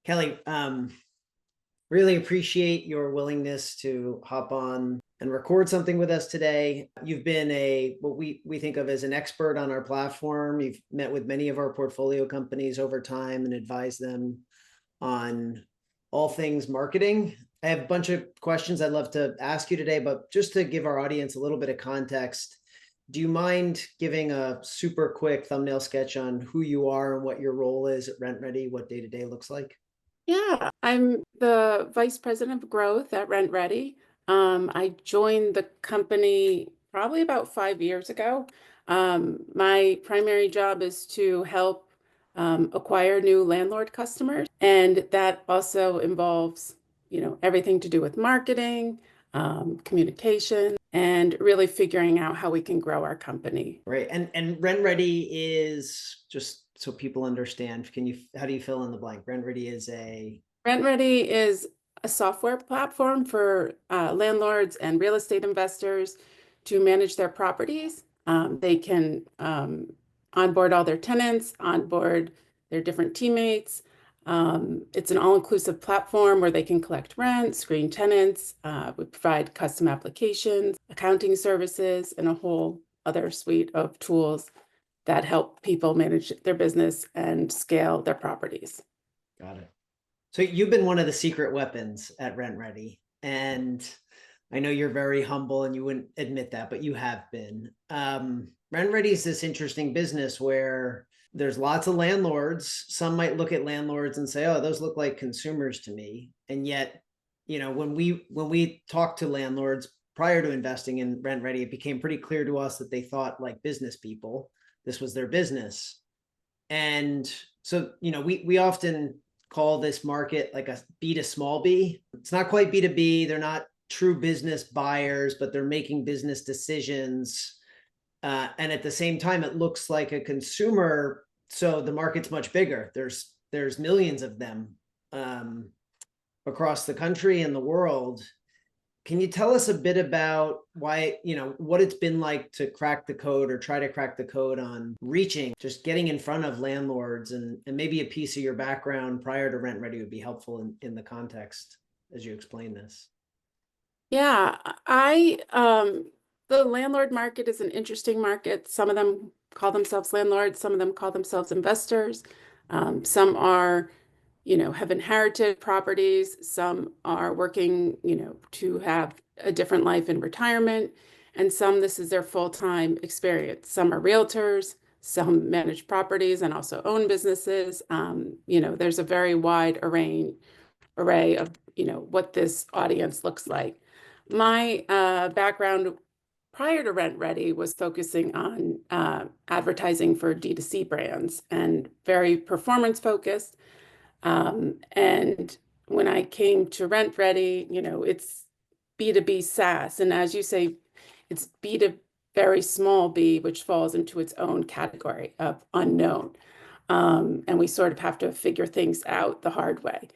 Kelly, really appreciate your willingness to hop on and record something with us today. You've been what we think of as an expert on our platform. You've met with many of our portfolio companies over time and advised them on all things marketing. I have a bunch of questions I'd love to ask you today, but just to give our audience a little bit of context, do you mind giving a super quick thumbnail sketch on who you are and what your role is at RentRedi, what day-to-day looks like? Yeah, I'm the Vice President of Growth at RentRedi. I joined the company probably about 5 years ago. My primary job is to help acquire new landlord customers, and that also involves, everything to do with marketing, communication, and really figuring out how we can grow our company. Right. And RentRedi is, just so people understand, how do you fill in the blank? RentRedi is a RentRedi is a software platform for landlords and real estate investors to manage their properties. They can onboard all their tenants, onboard their different teammates. It's an all-inclusive platform where they can collect rent, screen tenants. We provide custom applications, accounting services, and a whole other suite of tools that help people manage their business and scale their properties. Got it. So you've been one of the secret weapons at RentRedi, and I know you're very humble and you wouldn't admit that, but you have been. RentRedi is this interesting business where there's lots of landlords. Some might look at landlords and say, "Oh, those look like consumers to me," and yet, when we talk to landlords prior to investing in RentRedi, it became pretty clear to us that they thought like business people. This was their business, and so we often call this market like a B to small b. It's not quite B2B. They're not true business buyers, but they're making business decisions. And at the same time, it looks like a consumer. So the market's much bigger. There's millions of them across the country and the world. Can you tell us a bit about why, what it's been like to crack the code or try to crack the code on reaching, just getting in front of landlords, and maybe a piece of your background prior to RentRedi would be helpful in the context as you explain this. Yeah, the landlord market is an interesting market. Some of them call themselves landlords, some of them call themselves investors. Some are, have inherited properties, some are working, to have a different life in retirement, and some this is their full-time experience. Some are realtors, some manage properties and also own businesses. There's a very wide array of, what this audience looks like. My background prior to RentRedi was focusing on advertising for D2C brands and very performance focused. And when I came to RentRedi, it's B2B SaaS. And as you say, it's B to very small b, which falls into its own category of unknown. And we sort of have to figure things out the hard way.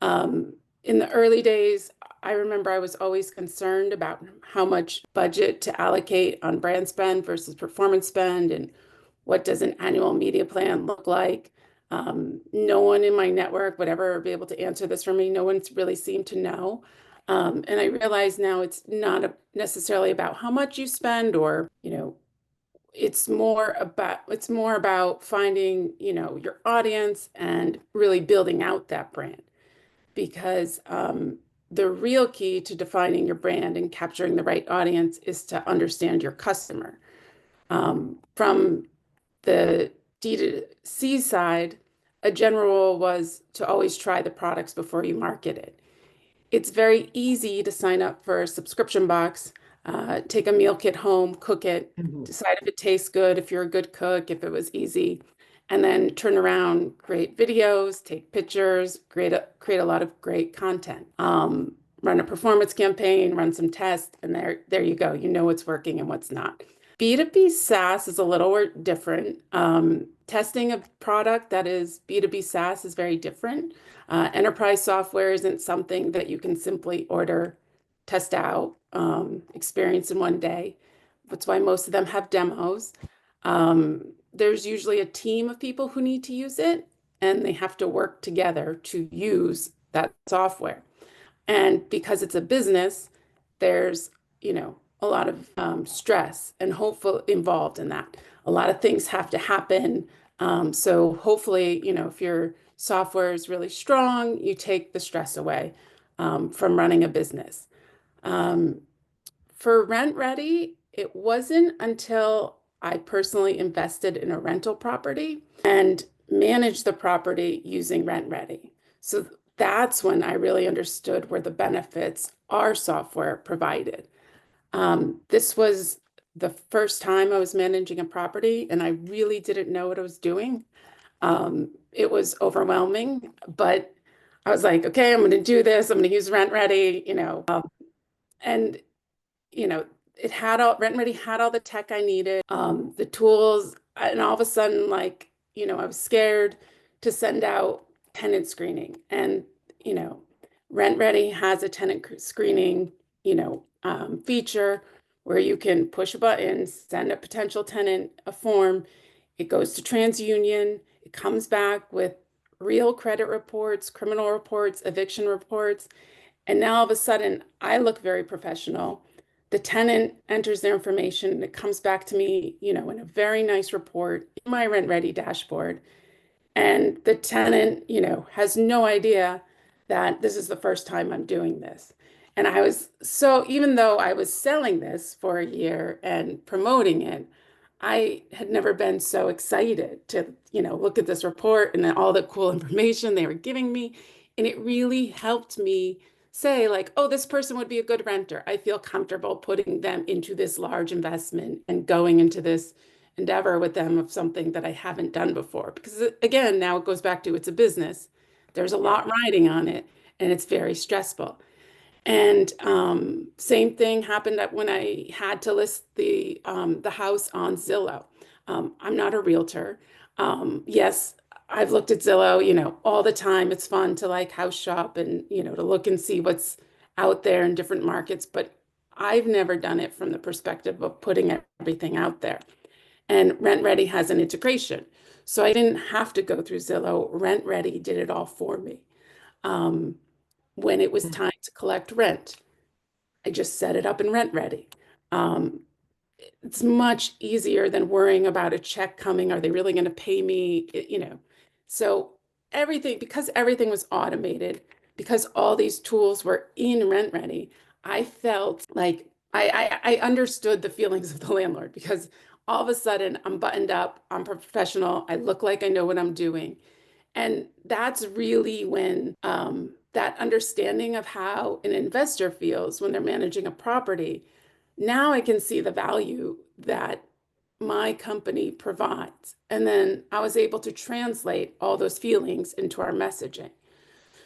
In the early days, I remember I was always concerned about how much budget to allocate on brand spend versus performance spend, and what does an annual media plan look like. No one in my network would ever be able to answer this for me. No one's really seemed to know. And I realize now it's not necessarily about how much you spend, or, it's more about finding, your audience and really building out that brand. Because the real key to defining your brand and capturing the right audience is to understand your customer. From the D2C side, a general rule was to always try the products before you market it. It's very easy to sign up for a subscription box, take a meal kit home, cook it, Mhm. decide if it tastes good, if you're a good cook, if it was easy, and then turn around, create videos, take pictures, create a lot of great content. Run a performance campaign, run some tests, and there you go. You know what's working and what's not. B2B SaaS is a little different. Testing a product that is B2B SaaS is very different. Enterprise software isn't something that you can simply order, test out, experience in one day. That's why most of them have demos. There's usually a team of people who need to use it, and they have to work together to use that software. And because it's a business, there's, a lot of stress and hopeful involved in that. A lot of things have to happen. So hopefully, if your software is really strong, you take the stress away from running a business. Um, for RentRedi, it wasn't until I personally invested in a rental property and managed the property using RentRedi. So that's when I really understood where the benefits our software provided. This was the first time I was managing a property, and I really didn't know what I was doing. It was overwhelming, but I was like, okay, I'm going to do this. I'm going to use RentRedi, and you know, RentRedi had all the tech I needed, the tools, and all of a sudden, like, I was scared to send out tenant screening. And, you know, RentRedi has a tenant screening, feature where you can push a button, send a potential tenant a form. It goes to TransUnion. It comes back with real credit reports, criminal reports, eviction reports. And now all of a sudden, I look very professional. The tenant enters their information and it comes back to me, in a very nice report in my RentRedi dashboard. And the tenant, has no idea that this is the first time I'm doing this. And even though I was selling this for a year and promoting it, I had never been so excited to, look at this report and then all the cool information they were giving me. And it really helped me say, like, oh, this person would be a good renter. I feel comfortable putting them into this large investment and going into this endeavor with them of something that I haven't done before. Because again, now it goes back to it's a business. There's a lot riding on it, and it's very stressful. And same thing happened when I had to list the house on Zillow. I'm not a realtor. Yes, I've looked at Zillow, all the time. It's fun to like house shop and, to look and see what's out there in different markets. But I've never done it from the perspective of putting everything out there. And RentRedi has an integration. So I didn't have to go through Zillow. RentRedi did it all for me. Um, when it was time to collect rent, I just set it up in RentRedi. Um, it's much easier than worrying about a check coming. Are they really going to pay me? So because everything was automated, because all these tools were in RentRedi, I felt like I understood the feelings of the landlord because all of a sudden I'm buttoned up, I'm professional, I look like I know what I'm doing. And that's really when that understanding of how an investor feels when they're managing a property, now I can see the value that my company provides. And then I was able to translate all those feelings into our messaging.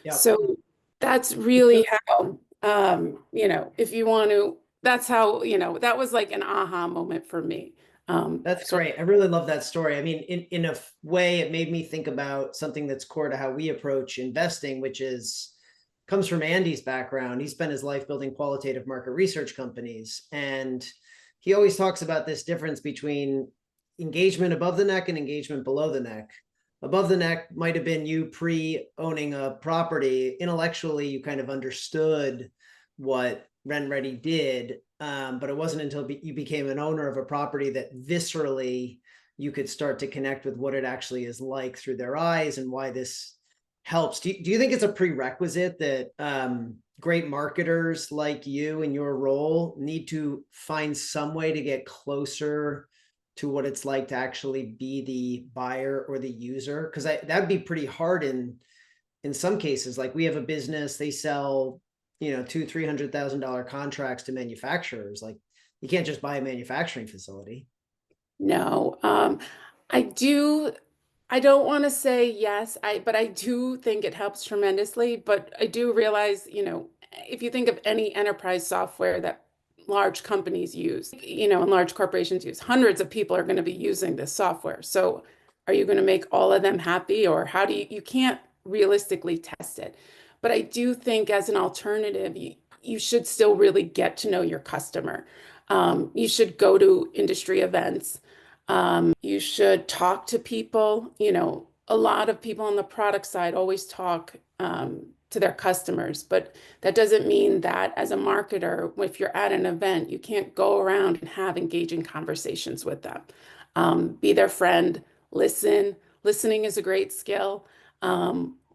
Yep. So that's really how, if you want to, that's how, that was like an aha moment for me. That's So great. I really love that story. I mean, in a way, it made me think about something that's core to how we approach investing, which comes from Andy's background. He spent his life building qualitative market research companies. And he always talks about this difference between engagement above the neck and engagement below the neck. Above the neck might have been you pre-owning a property. Intellectually, you kind of understood what RentRedi did, but it wasn't until you became an owner of a property that viscerally you could start to connect with what it actually is like through their eyes and why this helps. Do you think it's a prerequisite that great marketers like you in your role need to find some way to get closer to what it's like to actually be the buyer or the user? Because that'd be pretty hard in some cases. Like we have a business, they sell $200,000-$300,000 contracts to manufacturers. Like you can't just buy a manufacturing facility. no, I do. I don't want to say yes, but I do think it helps tremendously. But I do realize, if you think of any enterprise software that large companies use, and large corporations use, hundreds of people are going to be using this software. So are you going to make all of them happy, or how do you can't realistically test it? But I do think as an alternative, you should still really get to know your customer. You should go to industry events. You should talk to people, a lot of people on the product side always talk to their customers, but that doesn't mean that as a marketer, if you're at an event, you can't go around and have engaging conversations with them. Be their friend, listen. Listening is a great skill.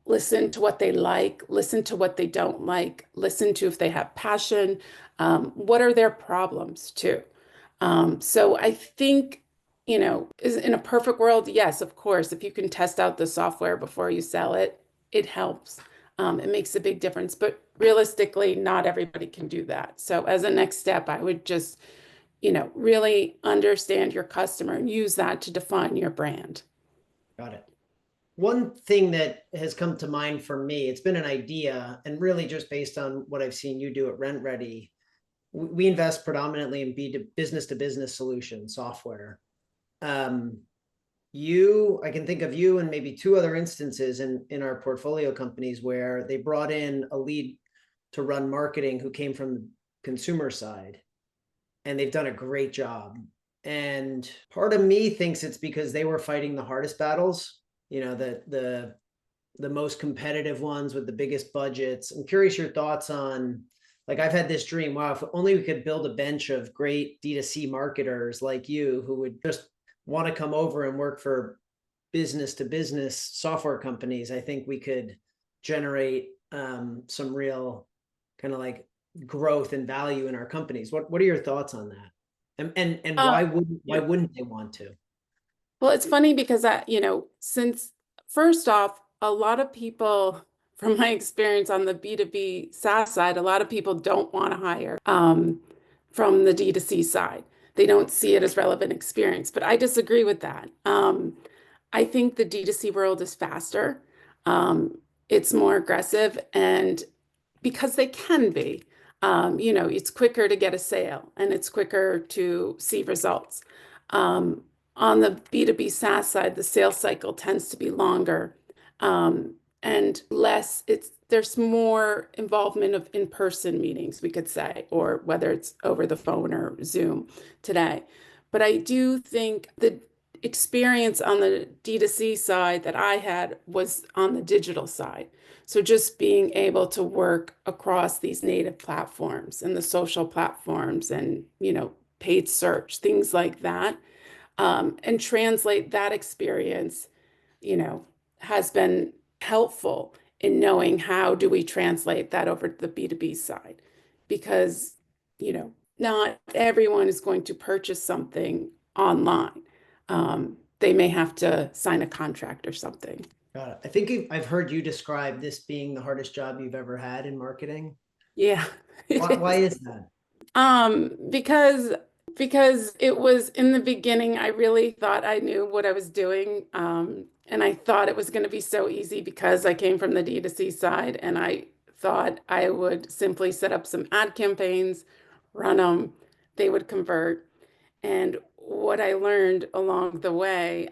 Listen to what they like, listen to what they don't like, listen to if they have passion. What are their problems too? So I think, is in a perfect world, yes, of course, if you can test out the software before you sell it, it helps. It makes a big difference, but realistically, not everybody can do that. So as a next step, I would just, really understand your customer and use that to define your brand. Got it. One thing that has come to mind for me, it's been an idea, and really just based on what I've seen you do at RentRedi, we invest predominantly in business to business solution software. I can think of you and maybe two other instances in our portfolio companies where they brought in a lead to run marketing who came from the consumer side, and they've done a great job. And part of me thinks it's because they were fighting the hardest battles, the most competitive ones with the biggest budgets. I'm curious your thoughts on, like, I've had this dream, wow, if only we could build a bench of great D2C marketers like you who would just want to come over and work for business to business software companies. I think we could generate some real kind of like growth and value in our companies. What are your thoughts on that? And Uh, why yeah. wouldn't they want to? Well, it's funny because since first off, a lot of people, from my experience on the B2B SaaS side, a lot of people don't want to hire from the D2C side. They don't see it as relevant experience, but I disagree with that. I think the D2C world is faster. It's more aggressive, and because they can be, it's quicker to get a sale and it's quicker to see results. Um, on the B2B SaaS side, the sales cycle tends to be longer, and there's more involvement of in-person meetings, we could say, or whether it's over the phone or Zoom today. But I do think the experience on the D2C side that I had was on the digital side. So just being able to work across these native platforms and the social platforms and, paid search, things like that, and translate that experience, you know, has been helpful in knowing how do we translate that over to the B2B side. Because, not everyone is going to purchase something online. They may have to sign a contract or something. Got it. I think I've heard you describe this being the hardest job you've ever had in marketing. Yeah, it Why is. is that? Because it was in the beginning, I really thought I knew what I was doing. And I thought it was going to be so easy because I came from the D2C side, and I thought I would simply set up some ad campaigns, run them, they would convert. And what I learned along the way,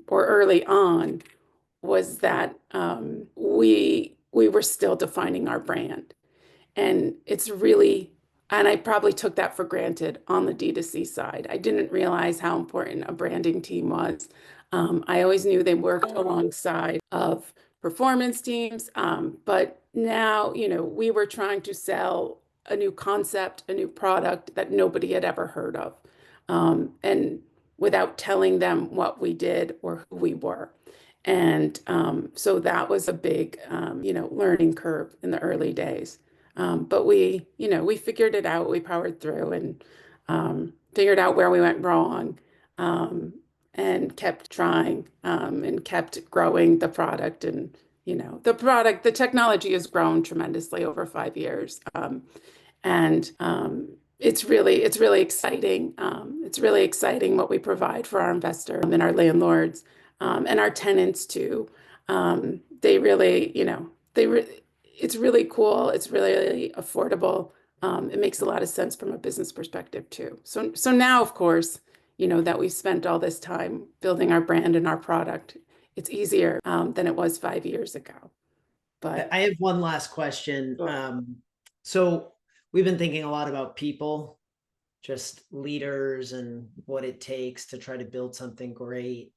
or early on, was that we were still defining our brand. And I probably took that for granted on the D2C side. I didn't realize how important a branding team was. I always knew they worked alongside of performance teams, but now, we were trying to sell a new concept, a new product that nobody had ever heard of, and without telling them what we did or who we were. And so that was a big, learning curve in the early days. But we figured it out. We powered through and figured out where we went wrong, um, and kept trying, and kept growing the product. And, the technology has grown tremendously over 5 years. And it's really exciting. It's really exciting what we provide for our investors and our landlords, and our tenants too. They really, it's really cool. It's really affordable. It makes a lot of sense from a business perspective too. So now, of course, that we've spent all this time building our brand and our product, it's easier than it was 5 years ago. But I have one last question. sure. So we've been thinking a lot about people, just leaders and what it takes to try to build something great.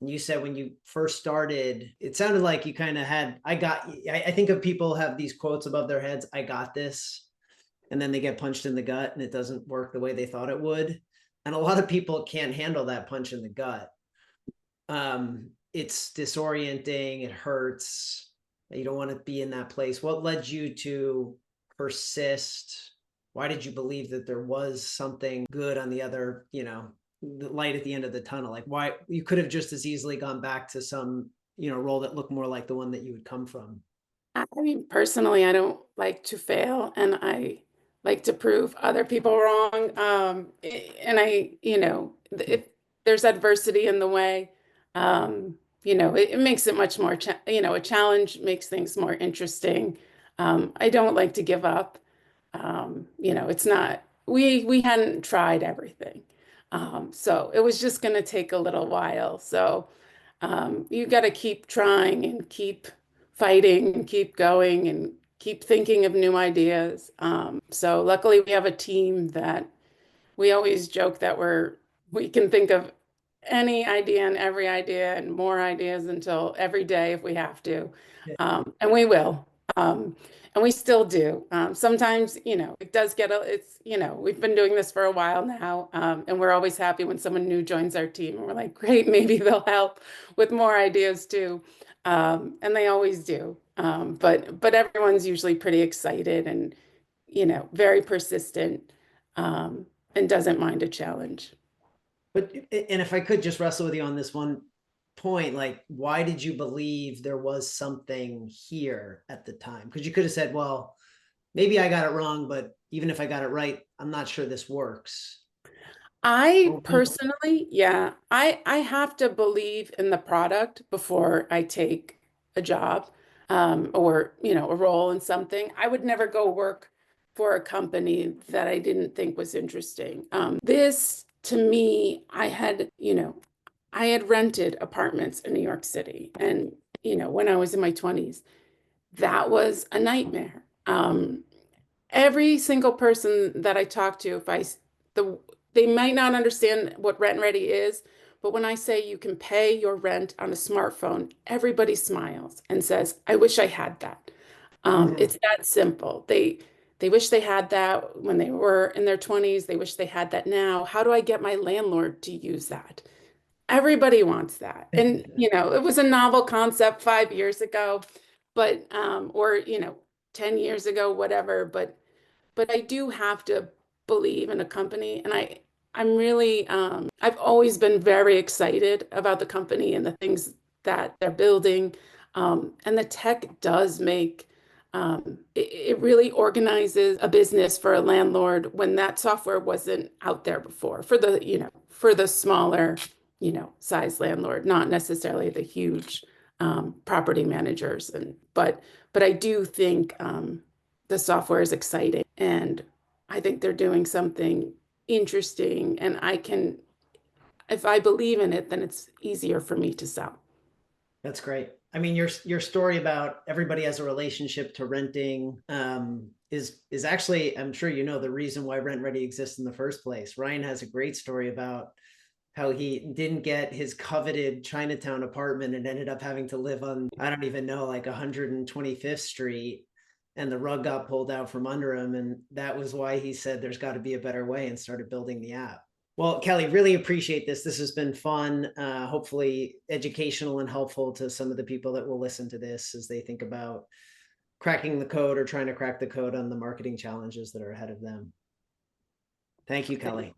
And you said when you first started, it sounded like you kind of had, I think of people have these quotes above their heads, I got this. And then they get punched in the gut and it doesn't work the way they thought it would. And a lot of people can't handle that punch in the gut. It's disorienting, it hurts. You don't want to be in that place. What led you to persist? Why did you believe that there was something good on the other, the light at the end of the tunnel? Like, why you could have just as easily gone back to some, role that looked more like the one that you would come from. I mean, personally, I don't like to fail, and I like to prove other people wrong. And if there's adversity in the way, it makes it much more, a challenge makes things more interesting. I don't like to give up. It's not, we hadn't tried everything. So it was just going to take a little while. So you got to keep trying and keep fighting and keep going and keep thinking of new ideas. So luckily we have a team that we always joke that we can think of any idea and every idea and more ideas until every day if we have to. And we will. Um, and we still do. Sometimes, it does we've been doing this for a while now. And we're always happy when someone new joins our team and we're like, great, maybe they'll help with more ideas too. And they always do. But everyone's usually pretty excited and, very persistent. And doesn't mind a challenge. But and if I could just wrestle with you on this one point, like why did you believe there was something here at the time? Because you could have said, well, maybe I got it wrong, but even if I got it right, I'm not sure this works. I Or personally, yeah, I have to believe in the product before I take a job, or, a role in something. I would never go work for a company that I didn't think was interesting. This to me, I had rented apartments in New York City, and, when I was in my 20s, that was a nightmare. Every single person that I talk to, the they might not understand what RentRedi is, but when I say you can pay your rent on a smartphone, everybody smiles and says, "I wish I had that." Mhm. It's that simple. They wish they had that when they were in their 20s. They wish they had that now. How do I get my landlord to use that? Everybody wants that. And, it was a novel concept 5 years ago, but, or, 10 years ago, whatever. But I do have to believe in a company. And I'm really, I've always been very excited about the company and the things that they're building. And the tech does make, it really organizes a business for a landlord when that software wasn't out there before for the smaller, size landlord, not necessarily the huge, property managers. But I do think, the software is exciting and I think they're doing something interesting and if I believe in it, then it's easier for me to sell. That's great. I mean, your story about everybody has a relationship to renting is actually, I'm sure you know, the reason why RentRedi exists in the first place. Ryan has a great story about how he didn't get his coveted Chinatown apartment and ended up having to live on, I don't even know, like 125th Street, and the rug got pulled out from under him. And that was why he said there's got to be a better way and started building the app. Well, Kelly, really appreciate this. This has been fun, hopefully educational and helpful to some of the people that will listen to this as they think about cracking the code or trying to crack the code on the marketing challenges that are ahead of them. Thank you, Kelly.